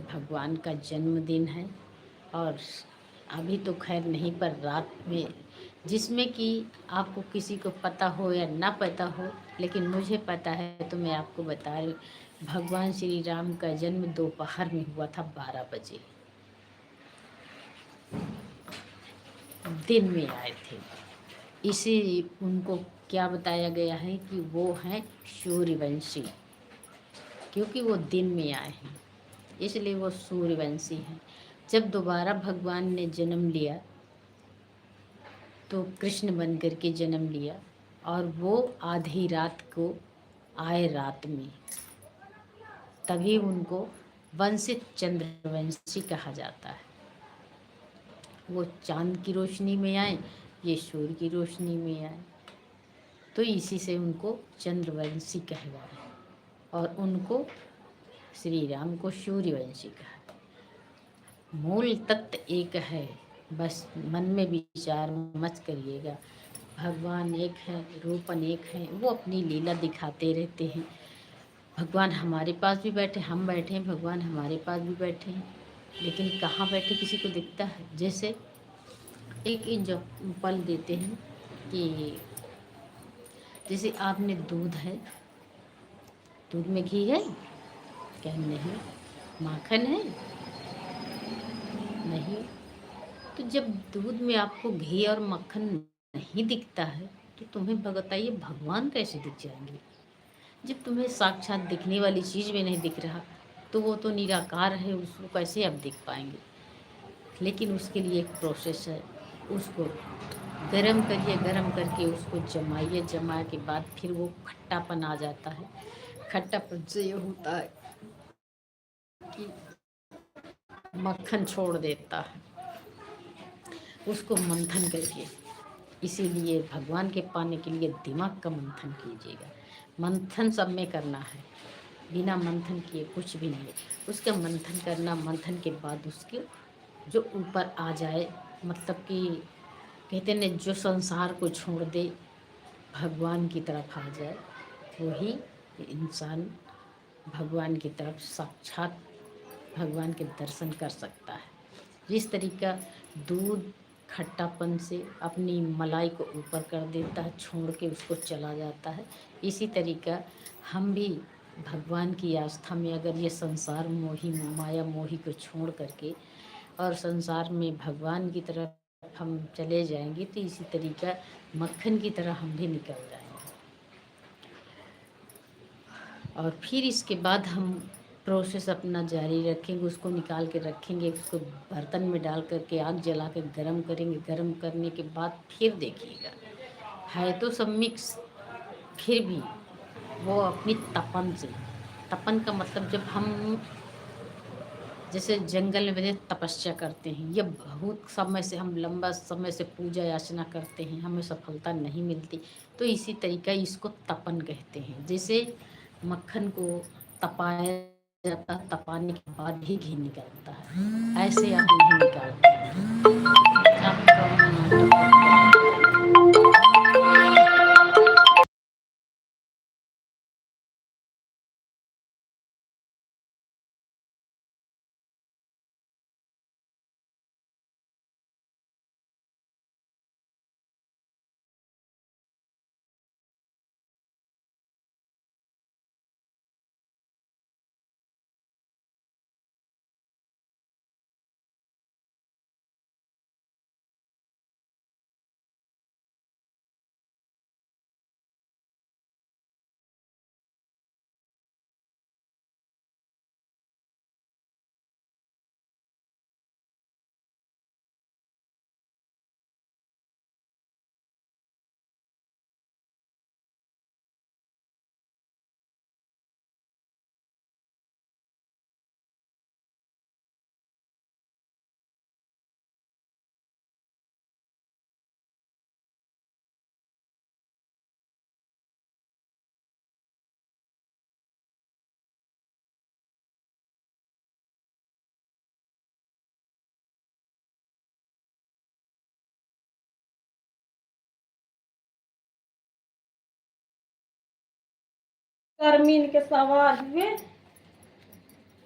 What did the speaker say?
भगवान का जन्मदिन है। और अभी तो खैर नहीं, पर रात में, जिसमें कि आपको किसी को पता हो या ना पता हो, लेकिन मुझे पता है तो मैं आपको बता रही हूँ। भगवान श्री राम का जन्म दोपहर में हुआ था 12 बजे, दिन में आए थे। इसे उनको क्या बताया गया है कि वो हैं सूर्यवंशी, क्योंकि वो दिन में आए हैं इसलिए वो सूर्यवंशी हैं। जब दोबारा भगवान ने जन्म लिया तो कृष्ण बन कर के जन्म लिया, और वो आधी रात को आए रात में, तभी उनको वंशित चंद्रवंशी कहा जाता है। वो चांद की रोशनी में आए, ये सूर्य की रोशनी में आए, तो इसी से उनको चंद्रवंशी कहलाए, और उनको श्री राम को सूर्यवंशी कहा। मूल तत्व एक है, बस मन में विचार मत करिएगा। भगवान एक है, रूप अनेक है, वो अपनी लीला दिखाते रहते हैं। भगवान हमारे पास भी बैठे, हम बैठे हैं, भगवान हमारे पास भी बैठे हैं, लेकिन कहाँ बैठे किसी को दिखता है। जैसे एक एग्जाम्पल देते हैं कि जैसे आपने दूध है, दूध में घी है क्या? नहीं। माखन है? नहीं। तो जब दूध में आपको घी और मक्खन नहीं दिखता है, तो तुम्हें बताइए भगवान कैसे दिख जाएंगे? जब तुम्हें साक्षात दिखने वाली चीज़ में नहीं दिख रहा, तो वो तो निराकार है, उसको कैसे आप दिख पाएंगे? लेकिन उसके लिए एक प्रोसेस है। उसको गरम करिए, गरम करके उसको जमाइए, जमा के बाद फिर वो खट्टापन आ जाता है। खट्टापन से ये होता है कि मक्खन छोड़ देता है, उसको मंथन करके। इसीलिए भगवान के पाने के लिए दिमाग का मंथन कीजिएगा। मंथन सब में करना है, बिना मंथन किए कुछ भी नहीं। उसका मंथन करना, मंथन के बाद उसके जो ऊपर आ जाए, मतलब कि कहते हैं जो संसार को छोड़ दे, भगवान की तरफ आ जाए, वही इंसान भगवान की तरफ साक्षात भगवान के दर्शन कर सकता है। जिस तरीका दूध खट्टापन से अपनी मलाई को ऊपर कर देता है, छोड़ के उसको चला जाता है, इसी तरीका हम भी भगवान की आस्था में अगर ये संसार मोही माया मोही को छोड़ करके और संसार में भगवान की तरफ हम चले जाएंगे, तो इसी तरीका मक्खन की तरह हम भी निकल जाएंगे। और फिर इसके बाद हम प्रोसेस अपना जारी रखेंगे, उसको निकाल के रखेंगे, उसको बर्तन में डाल करके आग जला के गर्म करेंगे। गर्म करने के बाद फिर देखिएगा, है तो सब मिक्स, फिर भी वो अपनी तपन से, तपन का मतलब जब हम जैसे जंगल में बैठे तपस्या करते हैं, ये बहुत समय से हम लंबा समय से पूजा याचना करते हैं, हमें सफलता नहीं मिलती, तो इसी तरीका इसको तपन कहते हैं। जैसे मक्खन को तपाया जाता है, तपाने के बाद ही घी निकलता है, ऐसे आप नहीं निकालते हैं। गर्मी के सवाल हुए।